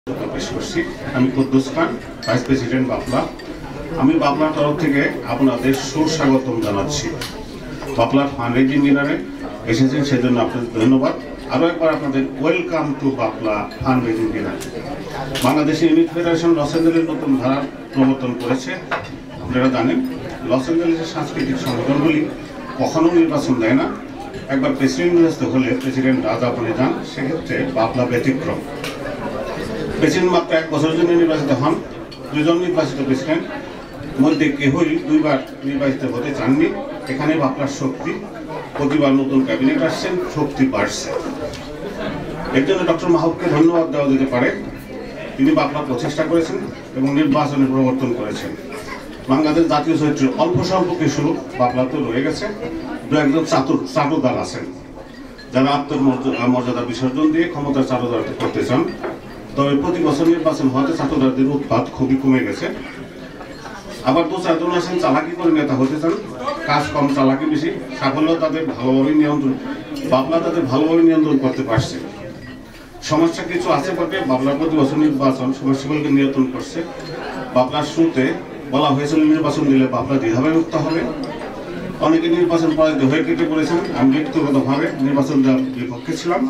পেশ করছি। আমি কুদ্দুস খান, ভাইস প্রেসিডেন্ট বাবলা। আমি বাবলার তরফ থেকে আপনাদের সুস্বাগতম জানাচ্ছি। বাবলার ফান্ড রেজিং ডিনারে এসেছেন সেজন্য আপনাদের ধন্যবাদ। আরও একবার আপনাদের welcome to Babla fund raising dinner. Bangladesh unit federation Los Angeles নতুন ধারা প্রবর্তন করেছে। আপনারা জানেন লস অ্যাঞ্জেলেসের সাংস্কৃতিক সংগঠনগুলি কখনো নির্বাচন দেয় না। একবার প্রেসিডেন্ট নির্বাচিত হলে প্রেসিডেন্ট রাজা বলে যান, সেক্ষেত্রে বাবলা ব্যতিক্রম। প্রেসিডেন্ট মাত্র 1 বছরের জন্য নির্বাচিত হন। 2 জন নির্বাচিত প্রেসিডেন্ট মধ্যে কেউই 2 বার নির্বাচিত হতে চাননি। এখানে বাবলার শক্তি, প্রতিবার নতুন ক্যাবিনেট আসছেন, শক্তি বাড়ছে। এর জন্য ডক্টর মাহবুবকে ধন্যবাদ দেওয়া যেতে পারে। তিনি বাবলা প্রচেষ্টা করেছেন এবং নির্বাচনের প্রবর্তন করেছেন। বাংলাদেশ জাতীয় চরিত্রের অল্প স্বল্প কিছু বাবলা তো রয়ে গেছে। 2-1 জন চাটুদার আছেন যারা আত্মমর্যাদা বিসর্জন দিয়ে ক্ষমতার চাটুদারিত্ব করতে চান। তবে প্রতি বছর নির্বাচন হওয়াতে ছাত্রদের উৎপাত খুবই কমে গেছে। আবার 2-4 জন আছেন চালাকি করে নেতা হতে চান, কাজ কম চালাকি বেশি। সাফল্য তাদের ভালোভাবে নিয়ন্ত্রণ, বাবলা তাদের ভালোভাবে নিয়ন্ত্রণ করতে পারছে। সমস্যা কিছু আছে বটে, বাবলার প্রতি বছর নির্বাচন সমস্যাগুলোকে নিয়ন্ত্রণ করছে। বাবলার শুরুতে বলা হয়েছিল নির্বাচন দিলে বাবলা দ্বিধাবিভক্ত হবে। অনেকে নির্বাচন পরাজিত হয়ে কেটে পড়েছেন। আমি ব্যক্তিগতভাবে নির্বাচন দেওয়ার বিপক্ষে ছিলাম।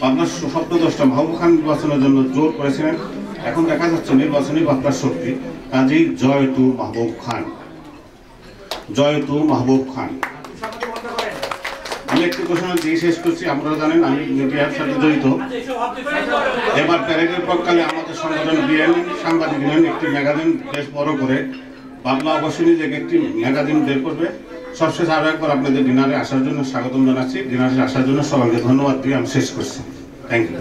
বাবলার স্বপ্নদ্রষ্টা মাহবুব খান নির্বাচনের জন্য জোর করেছিলেন। এখন দেখা যাচ্ছে নির্বাচনই বাবলার শক্তি। কাজেই joy to Mahbub Khan, joy to মাহবুব খান। আমি একটি ঘোষণা দিয়ে শেষ করছি। আপনারা জানেন আমি মিডিয়ার সাথে জড়িত। এবার প্যারেডের পরকালে আমাদের সংগঠন বিএনএন সাংবাদিক ইউনিয়ন একটি ম্যাগাজিন বেশ বড় করে বাবলা অবশ্যই নিজেকে একটি ম্যাগাজিন বের করবে। সবশেষে আরও একবার আপনাদের ডিনারে আসার জন্য স্বাগতম জানাচ্ছি। ডিনারে আসার জন্য সবাইকে ধন্যবাদ দিয়ে আমি শেষ করছি। Thank you.